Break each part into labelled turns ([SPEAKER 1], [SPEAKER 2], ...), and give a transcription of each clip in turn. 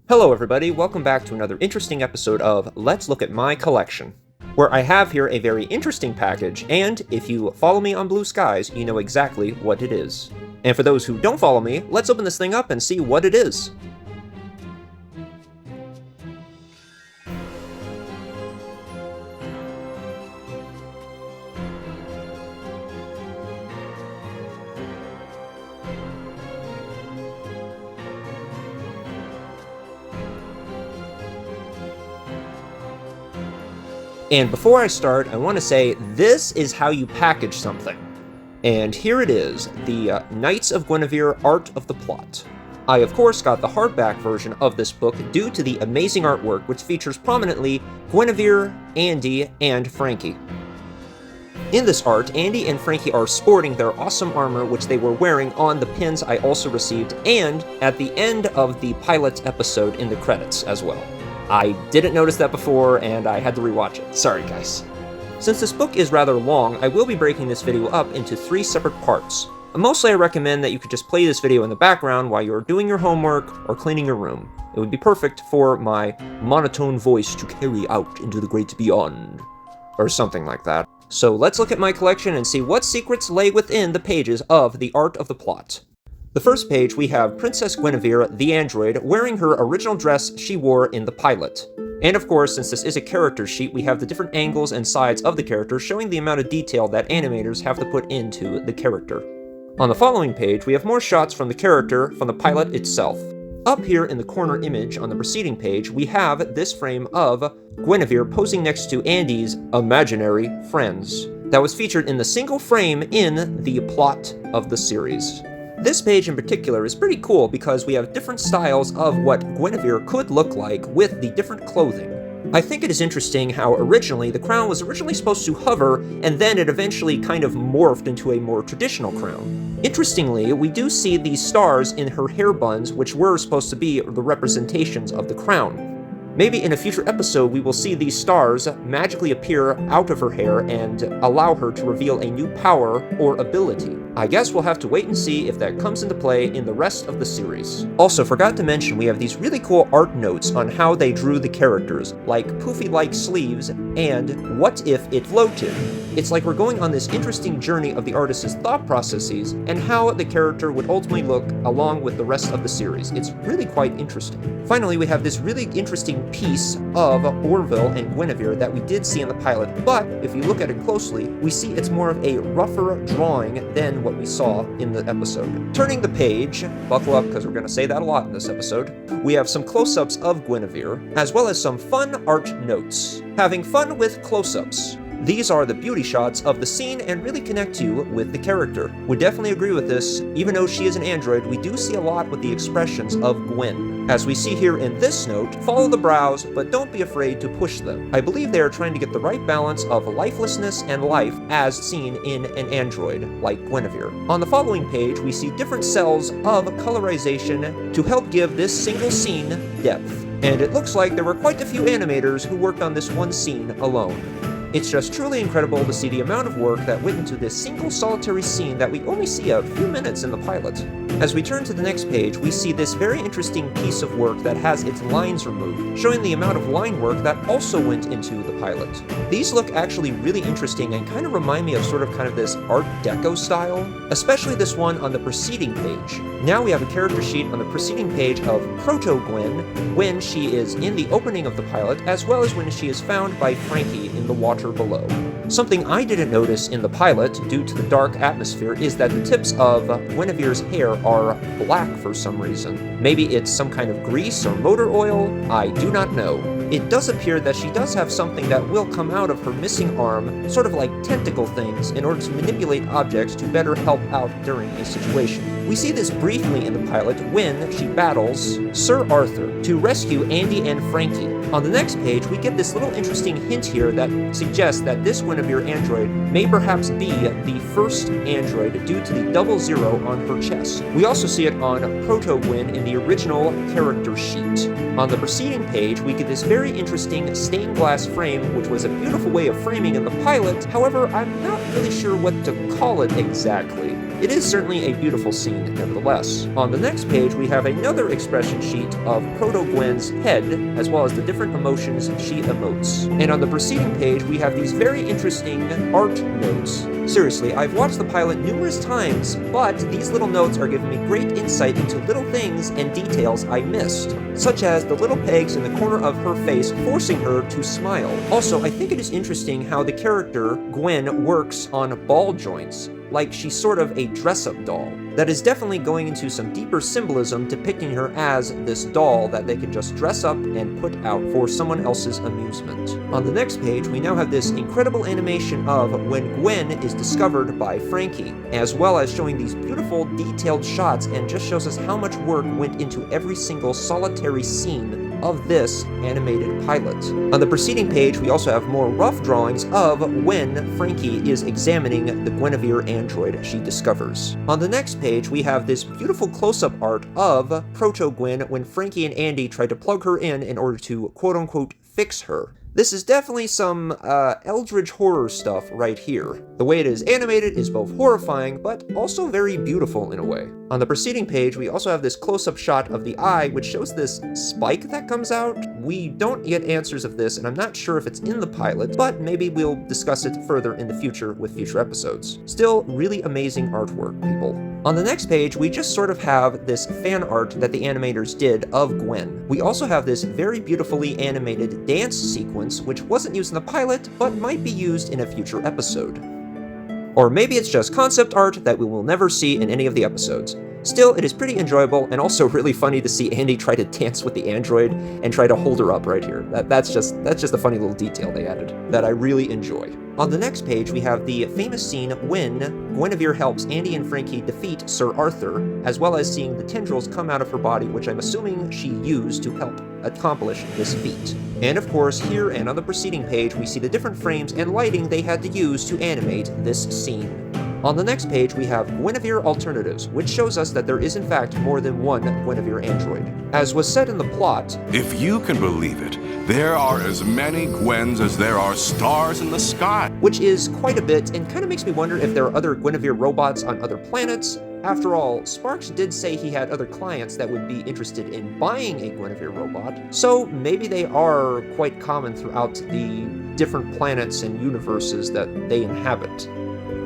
[SPEAKER 1] Hello everybody, welcome back to another interesting episode of Let's Look at My Collection, where I have here a very interesting package, and if you follow me on Blue Skies, you know exactly what it is. And for those who don't follow me, let's open this thing up and see what it is. And before I start, I want to say this is how you package something. And here it is, the Knights of Guinevere Art of the Plot. I of course got the hardback version of this book due to the amazing artwork which features prominently Guinevere, Andy, and Frankie. In this art, Andy and Frankie are sporting their awesome armor which they were wearing on the pins I also received, and at the end of the pilot episode in the credits as well. I didn't notice that before, and I had to rewatch it. Sorry, guys. Since this book is rather long, I will be breaking this video up into 3 separate parts. Mostly I recommend that you could just play this video in the background while you're doing your homework or cleaning your room. It would be perfect for my monotone voice to carry out into the great beyond, or something like that. So let's look at my collection and see what secrets lay within the pages of the Art of the Plot. The first page, we have Princess Guinevere, the android, wearing her original dress she wore in the pilot. And of course, since this is a character sheet, we have the different angles and sides of the character, showing the amount of detail that animators have to put into the character. On the following page, we have more shots from the character from the pilot itself. Up here in the corner image on the preceding page, we have this frame of Guinevere posing next to Andy's imaginary friends. That was featured in the single frame in the plot of the series. This page in particular is pretty cool because we have different styles of what Guinevere could look like with the different clothing. I think it is interesting how originally the crown was originally supposed to hover, and then it eventually kind of morphed into a more traditional crown. Interestingly, we do see these stars in her hair buns, which were supposed to be the representations of the crown. Maybe in a future episode we will see these stars magically appear out of her hair and allow her to reveal a new power or ability. I guess we'll have to wait and see if that comes into play in the rest of the series. Also, forgot to mention we have these really cool art notes on how they drew the characters, like poofy-like sleeves and what if it floated. It's like we're going on this interesting journey of the artist's thought processes and how the character would ultimately look along with the rest of the series. It's really quite interesting. Finally, we have this really interesting piece of Orville and Guinevere that we did see in the pilot, but if you look at it closely, we see it's more of a rougher drawing than what we saw in the episode. Turning the page, buckle up because we're going to say that a lot in this episode, we have some close-ups of Guinevere, as well as some fun art notes. Having fun with close-ups. These are the beauty shots of the scene and really connect you with the character. We definitely agree with this. Even though she is an android, we do see a lot with the expressions of Gwen. As we see here in this note, follow the brows, but don't be afraid to push them. I believe they are trying to get the right balance of lifelessness and life as seen in an android, like Guinevere. On the following page, we see different cells of colorization to help give this single scene depth. And it looks like there were quite a few animators who worked on this one scene alone. It's just truly incredible to see the amount of work that went into this single solitary scene that we only see a few minutes in the pilot. As we turn to the next page, we see this very interesting piece of work that has its lines removed, showing the amount of line work that also went into the pilot. These look actually really interesting and kind of remind me of this Art Deco style, especially this one on the preceding page. Now we have a character sheet on the preceding page of Proto-Gwen when she is in the opening of the pilot, as well as when she is found by Frankie in the water below. Something I didn't notice in the pilot, due to the dark atmosphere, is that the tips of Guinevere's hair are black for some reason. Maybe it's some kind of grease or motor oil? I do not know. It does appear that she does have something that will come out of her missing arm, sort of like tentacle things, in order to manipulate objects to better help out during a situation. We see this briefly in the pilot when she battles Sir Arthur to rescue Andy and Frankie. On the next page, we get this little interesting hint here that suggests that this Guinevere android may perhaps be the first android due to the 00 on her chest. We also see it on Proto-Gwen in the original character sheet. On the preceding page, we get this very interesting stained glass frame, which was a beautiful way of framing in the pilot. However, I'm not really sure what to call it exactly. it is certainly a beautiful scene nevertheless. On the next page, we have another expression sheet of Proto-Gwen's head, as well as the different emotions she emotes. And on the preceding page, we have these very interesting art notes. Seriously, I've watched the pilot numerous times, but these little notes are giving me great insight into little things and details I missed, such as the little pegs in the corner of her face forcing her to smile. Also, I think it is interesting how the character, Gwen, works on ball joints, like she's sort of a dress-up doll. That is definitely going into some deeper symbolism depicting her as this doll that they can just dress up and put out for someone else's amusement. On the next page, we now have this incredible animation of when Gwen is discovered by Frankie, as well as showing these beautiful detailed shots, and just shows us how much work went into every single solitary scene of this animated pilot. On the preceding page, we also have more rough drawings of when Frankie is examining the Guinevere android she discovers. On the next page, we have this beautiful close-up art of Proto-Gwen when Frankie and Andy try to plug her in order to quote-unquote fix her. This is definitely some eldritch horror stuff right here. The way it is animated is both horrifying, but also very beautiful in a way. On the preceding page, we also have this close-up shot of the eye, which shows this spike that comes out. We don't get answers of this, and I'm not sure if it's in the pilot, but maybe we'll discuss it further in the future with future episodes. Still, really amazing artwork, people. On the next page, we just sort of have this fan art that the animators did of Gwen. We also have this very beautifully animated dance sequence, which wasn't used in the pilot, but might be used in a future episode. Or maybe it's just concept art that we will never see in any of the episodes. Still, it is pretty enjoyable, and also really funny to see Andy try to dance with the android and try to hold her up right here. That's just a funny little detail they added that I really enjoy. On the next page, we have the famous scene when Guinevere helps Andy and Frankie defeat Sir Arthur, as well as seeing the tendrils come out of her body, which I'm assuming she used to help accomplish this feat. And of course, here and on the preceding page, we see the different frames and lighting they had to use to animate this scene. On the next page, we have Guinevere alternatives, which shows us that there is in fact more than one Guinevere android. As was said in the plot,
[SPEAKER 2] if you can believe it, there are as many Gwens as there are stars in the sky.
[SPEAKER 1] Which is quite a bit, and kind of makes me wonder if there are other Guinevere robots on other planets. After all, Sparks did say he had other clients that would be interested in buying a Guinevere robot, so maybe they are quite common throughout the different planets and universes that they inhabit.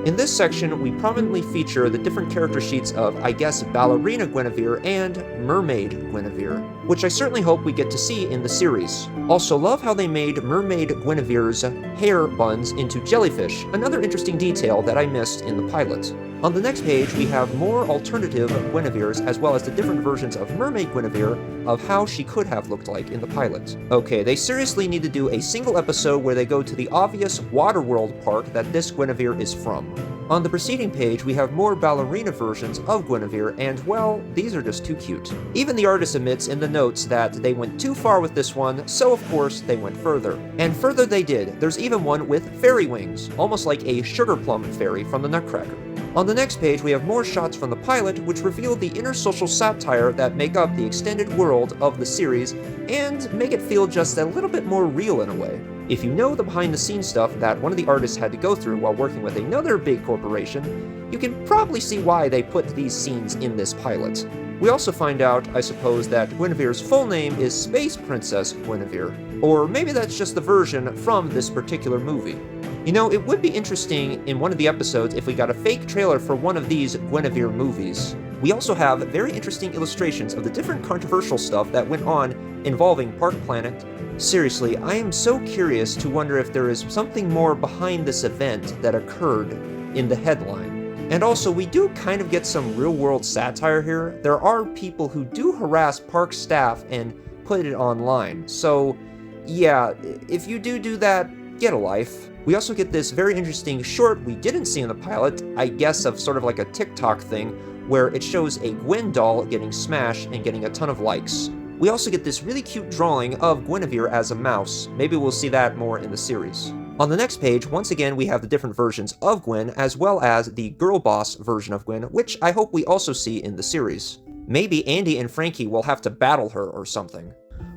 [SPEAKER 1] In this section, we prominently feature the different character sheets of, I guess, Ballerina Guinevere and Mermaid Guinevere, which I certainly hope we get to see in the series. Also love how they made Mermaid Guinevere's hair buns into jellyfish, another interesting detail that I missed in the pilot. On the next page, we have more alternative Guineveres, as well as the different versions of Mermaid Guinevere of how she could have looked like in the pilot. Okay, they seriously need to do a single episode where they go to the obvious Waterworld park that this Guinevere is from. On the preceding page, we have more ballerina versions of Guinevere, and well, these are just too cute. Even the artist admits in the notes that they went too far with this one, so of course they went further. And further they did. There's even one with fairy wings, almost like a sugar plum fairy from the Nutcracker. On the next page, we have more shots from the pilot, which reveal the inner social satire that make up the extended world of the series, and make it feel just a little bit more real in a way. If you know the behind-the-scenes stuff that one of the artists had to go through while working with another big corporation, you can probably see why they put these scenes in this pilot. We also find out, I suppose, that Guinevere's full name is Space Princess Guinevere, or maybe that's just the version from this particular movie. You know, it would be interesting in one of the episodes if we got a fake trailer for one of these Guinevere movies. We also have very interesting illustrations of the different controversial stuff that went on involving Park Planet. Seriously, I am so curious to wonder if there is something more behind this event that occurred in the headline. And also, we do kind of get some real-world satire here. There are people who do harass park staff and put it online. So, yeah, if you do that, get a life. We also get this very interesting short we didn't see in the pilot, I guess of sort of like a TikTok thing, where it shows a Gwen doll getting smashed and getting a ton of likes. We also get this really cute drawing of Guinevere as a mouse. Maybe we'll see that more in the series. On the next page, once again, we have the different versions of Gwen, as well as the girl boss version of Gwen, which I hope we also see in the series. Maybe Andy and Frankie will have to battle her or something.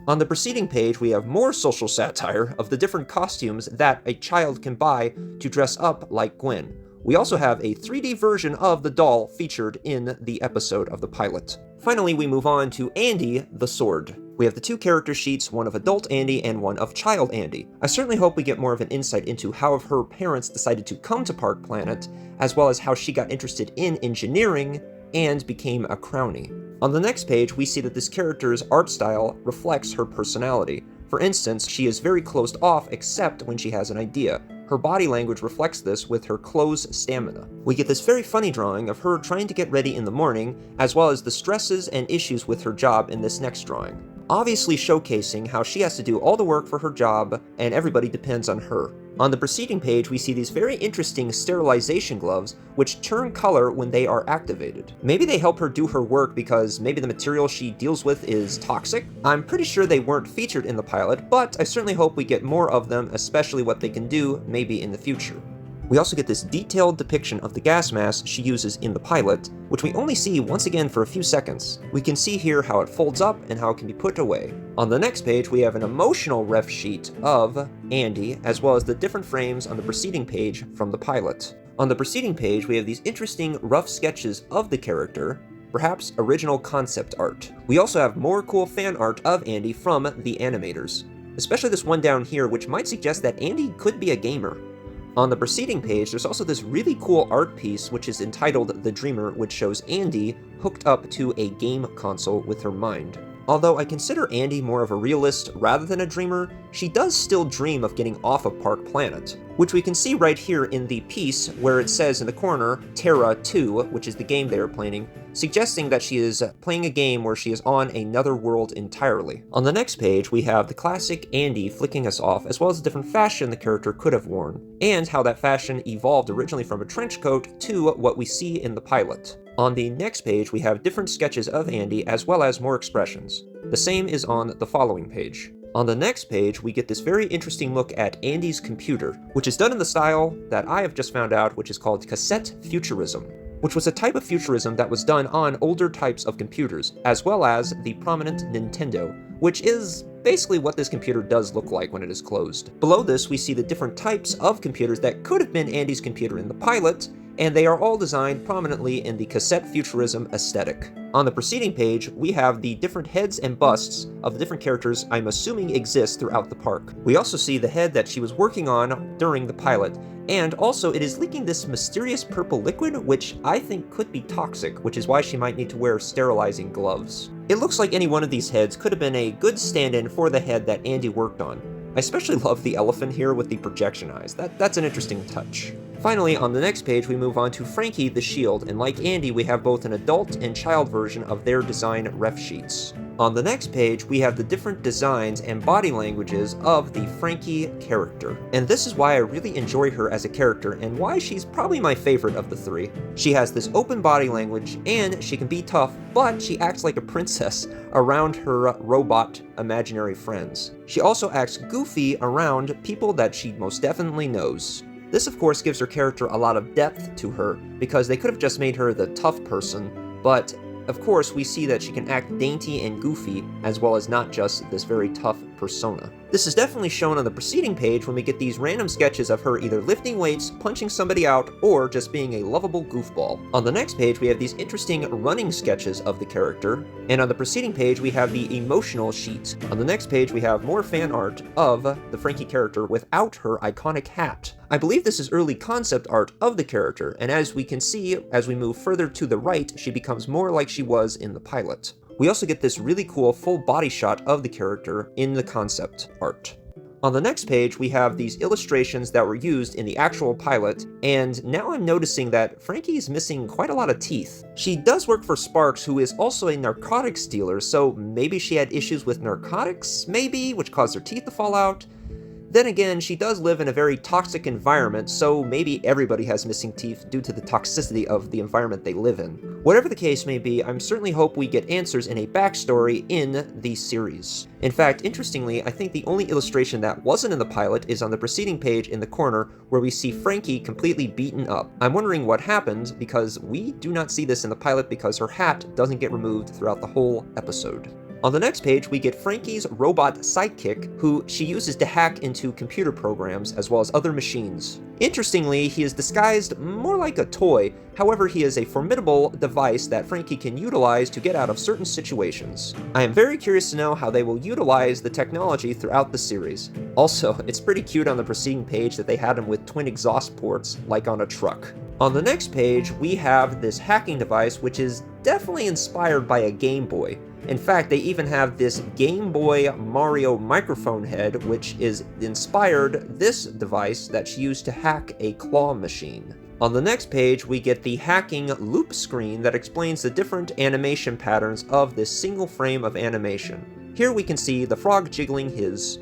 [SPEAKER 1] On the preceding page, we have more social satire of the different costumes that a child can buy to dress up like Gwen. We also have a 3D version of the doll featured in the episode of the pilot. Finally, we move on to Andy the Sword. We have the two character sheets, one of adult Andy and one of child Andy. I certainly hope we get more of an insight into how her parents decided to come to Park Planet, as well as how she got interested in engineering and became a crownie. On the next page, we see that this character's art style reflects her personality. For instance, she is very closed off except when she has an idea. Her body language reflects this with her closed stamina. We get this very funny drawing of her trying to get ready in the morning, as well as the stresses and issues with her job in this next drawing, obviously showcasing how she has to do all the work for her job and everybody depends on her. On the preceding page, we see these very interesting sterilization gloves, which turn color when they are activated. Maybe they help her do her work because maybe the material she deals with is toxic? I'm pretty sure they weren't featured in the pilot, but I certainly hope we get more of them, especially what they can do maybe in the future. We also get this detailed depiction of the gas mask she uses in the pilot, which we only see once again for a few seconds. We can see here how it folds up and how it can be put away. On the next page, we have an emotional ref sheet of Andy, as well as the different frames on the preceding page from the pilot. On the preceding page, we have these interesting rough sketches of the character, perhaps original concept art. We also have more cool fan art of Andy from the animators, especially this one down here, which might suggest that Andy could be a gamer. On the preceding page, there's also this really cool art piece which is entitled The Dreamer, which shows Andy hooked up to a game console with her mind. Although I consider Andy more of a realist rather than a dreamer, she does still dream of getting off of Park Planet, which we can see right here in the piece where it says in the corner, Terra 2, which is the game they are playing, suggesting that she is playing a game where she is on another world entirely. On the next page, we have the classic Andy flicking us off, as well as the different fashion the character could have worn, and how that fashion evolved originally from a trench coat to what we see in the pilot. On the next page, we have different sketches of Andy as well as more expressions. The same is on the following page. On the next page, we get this very interesting look at Andy's computer, which is done in the style that I have just found out, which is called cassette futurism, which was a type of futurism that was done on older types of computers, as well as the prominent Nintendo, which is basically what this computer does look like when it is closed. Below this, we see the different types of computers that could have been Andy's computer in the pilot, and they are all designed prominently in the cassette futurism aesthetic. On the preceding page, we have the different heads and busts of the different characters I'm assuming exist throughout the park. We also see the head that she was working on during the pilot, and also it is leaking this mysterious purple liquid, which I think could be toxic, which is why she might need to wear sterilizing gloves. It looks like any one of these heads could have been a good stand-in for the head that Andy worked on. I especially love the elephant here with the projection eyes. That's an interesting touch. Finally, on the next page, we move on to Frankie the Shield, and like Andy, we have both an adult and child version of their design ref sheets. On the next page, we have the different designs and body languages of the Frankie character. And this is why I really enjoy her as a character, and why she's probably my favorite of the three. She has this open body language, and she can be tough, but she acts like a princess around her robot imaginary friends. She also acts goofy around people that she most definitely knows. This, of course, gives her character a lot of depth to her, because they could have just made her the tough person, but of course, we see that she can act dainty and goofy, as well as not just this very tough persona. This is definitely shown on the preceding page when we get these random sketches of her either lifting weights, punching somebody out, or just being a lovable goofball. On the next page, we have these interesting running sketches of the character, and on the preceding page, we have the emotional sheet. On the next page, we have more fan art of the Frankie character without her iconic hat. I believe this is early concept art of the character, and as we can see, as we move further to the right, she becomes more like she was in the pilot. We also get this really cool full body shot of the character in the concept art. On the next page, we have these illustrations that were used in the actual pilot, and now I'm noticing that Frankie is missing quite a lot of teeth. She does work for Sparks, who is also a narcotics dealer, so maybe she had issues with narcotics, maybe, which caused her teeth to fall out. Then again, she does live in a very toxic environment, so maybe everybody has missing teeth due to the toxicity of the environment they live in. Whatever the case may be, I'm certainly hope we get answers in a backstory in the series. In fact, interestingly, I think the only illustration that wasn't in the pilot is on the preceding page in the corner, where we see Frankie completely beaten up. I'm wondering what happened, because we do not see this in the pilot because her hat doesn't get removed throughout the whole episode. On the next page, we get Franky's robot sidekick, who she uses to hack into computer programs as well as other machines. Interestingly, he is disguised more like a toy, however he is a formidable device that Franky can utilize to get out of certain situations. I am very curious to know how they will utilize the technology throughout the series. Also, it's pretty cute on the preceding page that they had him with twin exhaust ports, like on a truck. On the next page, we have this hacking device which is definitely inspired by a Game Boy. In fact, they even have this Game Boy Mario microphone head, which is inspired this device that she used to hack a claw machine. On the next page, we get the hacking loop screen that explains the different animation patterns of this single frame of animation. Here we can see the frog jiggling his.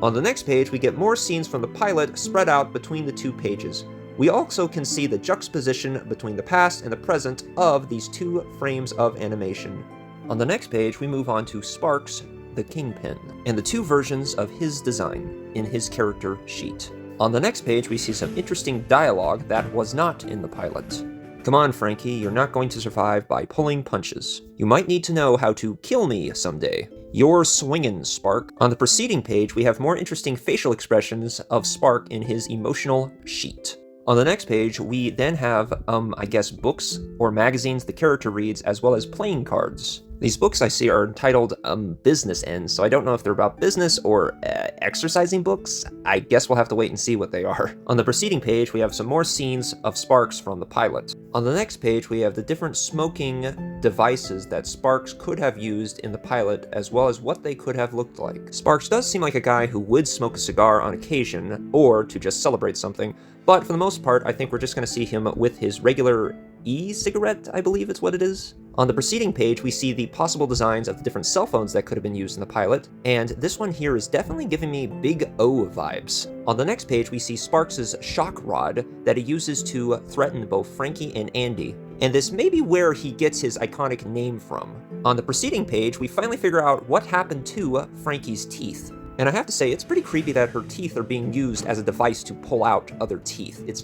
[SPEAKER 1] On the next page, we get more scenes from the pilot spread out between the two pages. We also can see the juxtaposition between the past and the present of these two frames of animation. On the next page, we move on to Sparks, the Kingpin, and the two versions of his design in his character sheet. On the next page, we see some interesting dialogue that was not in the pilot. Come on, Franky, you're not going to survive by pulling punches. You might need to know how to kill me someday. You're swingin', Spark. On the preceding page, we have more interesting facial expressions of Spark in his emotional sheet. On the next page, we then have, I guess, books or magazines the character reads, as well as playing cards. These books I see are entitled Business Ends, so I don't know if they're about business or exercising books. I guess we'll have to wait and see what they are. On the preceding page, we have some more scenes of Sparks from the pilot. On the next page, we have the different smoking devices that Sparks could have used in the pilot, as well as what they could have looked like. Sparks does seem like a guy who would smoke a cigar on occasion, or to just celebrate something, but for the most part, I think we're just going to see him with his regular e-cigarette, I believe it's what it is. On the preceding page, we see the possible designs of the different cell phones that could have been used in the pilot, and this one here is definitely giving me Big O vibes. On the next page, we see Sparks' shock rod that he uses to threaten both Franky and Andy, and this may be where he gets his iconic name from. On the preceding page, we finally figure out what happened to Franky's teeth. And I have to say, it's pretty creepy that her teeth are being used as a device to pull out other teeth. It's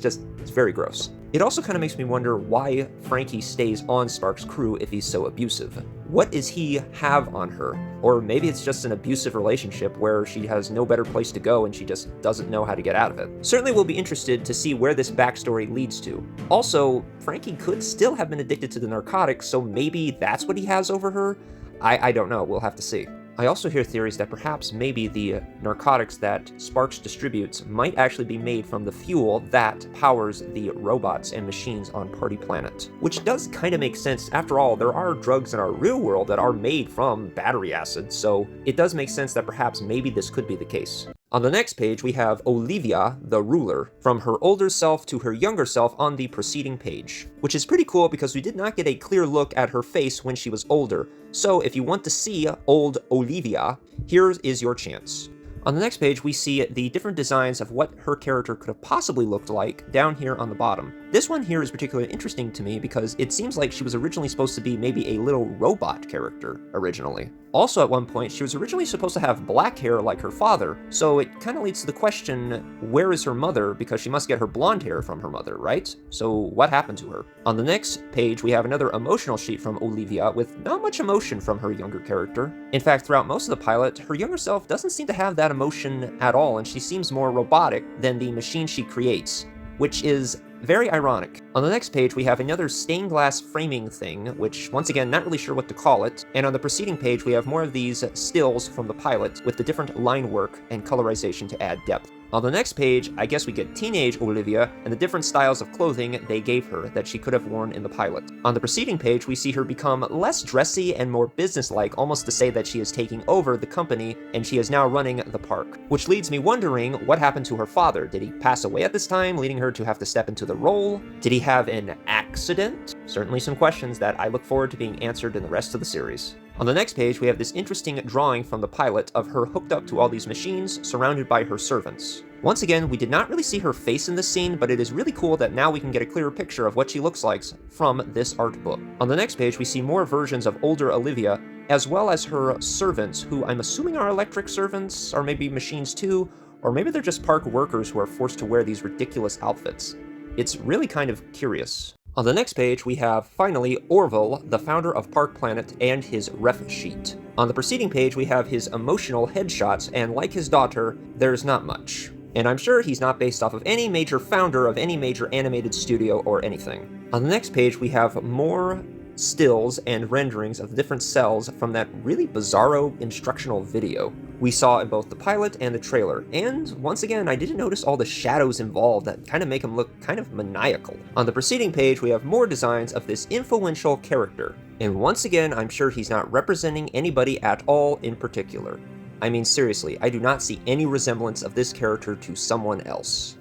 [SPEAKER 1] very gross. It also kind of makes me wonder why Franky stays on Sparks' crew if he's so abusive. What does he have on her? Or maybe it's just an abusive relationship where she has no better place to go and she just doesn't know how to get out of it. Certainly we'll be interested to see where this backstory leads to. Also, Franky could still have been addicted to the narcotics, so maybe that's what he has over her? I don't know, we'll have to see. I also hear theories that perhaps maybe the narcotics that Sparks distributes might actually be made from the fuel that powers the robots and machines on Party Planet. Which does kind of make sense. After all, there are drugs in our real world that are made from battery acid, so it does make sense that perhaps maybe this could be the case. On the next page, we have Olivia, the ruler, from her older self to her younger self on the preceding page, which is pretty cool because we did not get a clear look at her face when she was older. So if you want to see old Olivia, here is your chance. On the next page, we see the different designs of what her character could have possibly looked like down here on the bottom. This one here is particularly interesting to me because it seems like she was originally supposed to be maybe a little robot character originally. Also at one point, she was originally supposed to have black hair like her father, so it kind of leads to the question, where is her mother? Because she must get her blonde hair from her mother, right? So what happened to her? On the next page, we have another emotional sheet from Olivia with not much emotion from her younger character. In fact, throughout most of the pilot, her younger self doesn't seem to have that emotion at all, and she seems more robotic than the machine she creates, which is very ironic. On the next page, we have another stained glass framing thing, which, once again, not really sure what to call it, and on the preceding page, we have more of these stills from the pilot with the different line work and colorization to add depth. On the next page, I guess we get teenage Olivia and the different styles of clothing they gave her that she could have worn in the pilot. On the preceding page, we see her become less dressy and more businesslike, almost to say that she is taking over the company and she is now running the park. Which leads me wondering what happened to her father. Did he pass away at this time, leading her to have to step into the role? Did he have an accident? Certainly some questions that I look forward to being answered in the rest of the series. On the next page, we have this interesting drawing from the pilot of her hooked up to all these machines, surrounded by her servants. Once again, we did not really see her face in this scene, but it is really cool that now we can get a clearer picture of what she looks like from this art book. On the next page, we see more versions of older Olivia, as well as her servants, who I'm assuming are electric servants, or maybe machines too, or maybe they're just park workers who are forced to wear these ridiculous outfits. It's really kind of curious. On the next page, we have, finally, Orville, the founder of Park Planet, and his ref sheet. On the preceding page, we have his emotional headshots, and like his daughter, there's not much. And I'm sure he's not based off of any major founder of any major animated studio or anything. On the next page, we have more stills and renderings of the different cells from that really bizarro instructional video we saw in both the pilot and the trailer. And once again, I didn't notice all the shadows involved that kind of make him look kind of maniacal. On the preceding page, we have more designs of this influential character. And once again, I'm sure he's not representing anybody at all in particular. I mean, seriously, I do not see any resemblance of this character to someone else.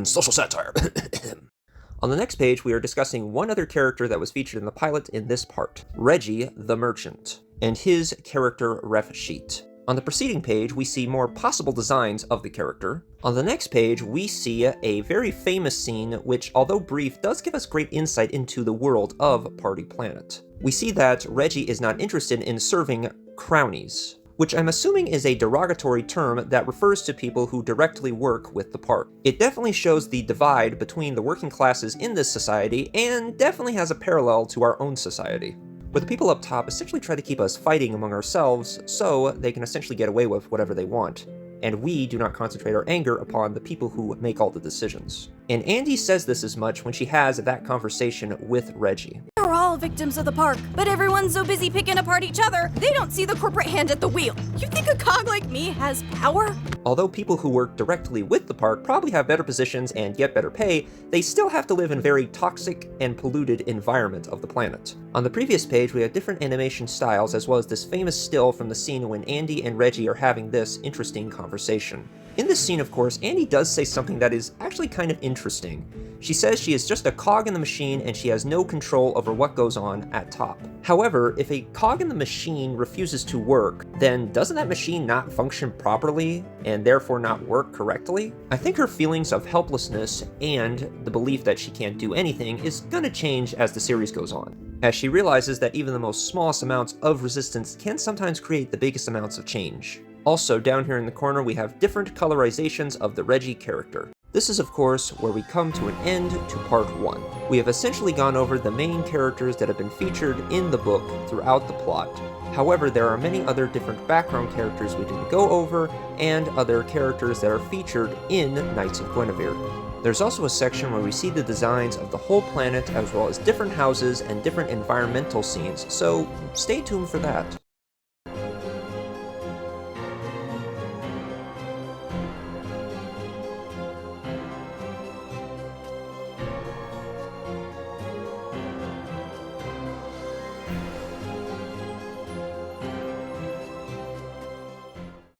[SPEAKER 1] Social satire. On the next page, we are discussing one other character that was featured in the pilot in this part, Reggie the Merchant, and his character ref sheet. On the preceding page, we see more possible designs of the character. On the next page, we see a very famous scene which, although brief, does give us great insight into the world of Party Planet. We see that Reggie is not interested in serving crownies, which I'm assuming is a derogatory term that refers to people who directly work with the park. It definitely shows the divide between the working classes in this society, and definitely has a parallel to our own society, where the people up top essentially try to keep us fighting among ourselves so they can essentially get away with whatever they want, and we do not concentrate our anger upon the people who make all the decisions. And Andy says this as much when she has that conversation with Reggie.
[SPEAKER 3] We're all victims of the park, but everyone's so busy picking apart each other, they don't see the corporate hand at the wheel. You think a cog like me has power?
[SPEAKER 1] Although people who work directly with the park probably have better positions and get better pay, they still have to live in a very toxic and polluted environment of the planet. On the previous page, we have different animation styles, as well as this famous still from the scene when Andy and Reggie are having this interesting conversation. In this scene, of course, Andy does say something that is actually kind of interesting. She says she is just a cog in the machine and she has no control over what goes on at top. However, if a cog in the machine refuses to work, then doesn't that machine not function properly and therefore not work correctly? I think her feelings of helplessness and the belief that she can't do anything is gonna change as the series goes on, as she realizes that even the most smallest amounts of resistance can sometimes create the biggest amounts of change. Also, down here in the corner, we have different colorizations of the Reggie character. This is, of course, where we come to an end to part 1. We have essentially gone over the main characters that have been featured in the book throughout the plot. However, there are many other different background characters we didn't go over, and other characters that are featured in Knights of Guinevere. There's also a section where we see the designs of the whole planet, as well as different houses and different environmental scenes, so stay tuned for that.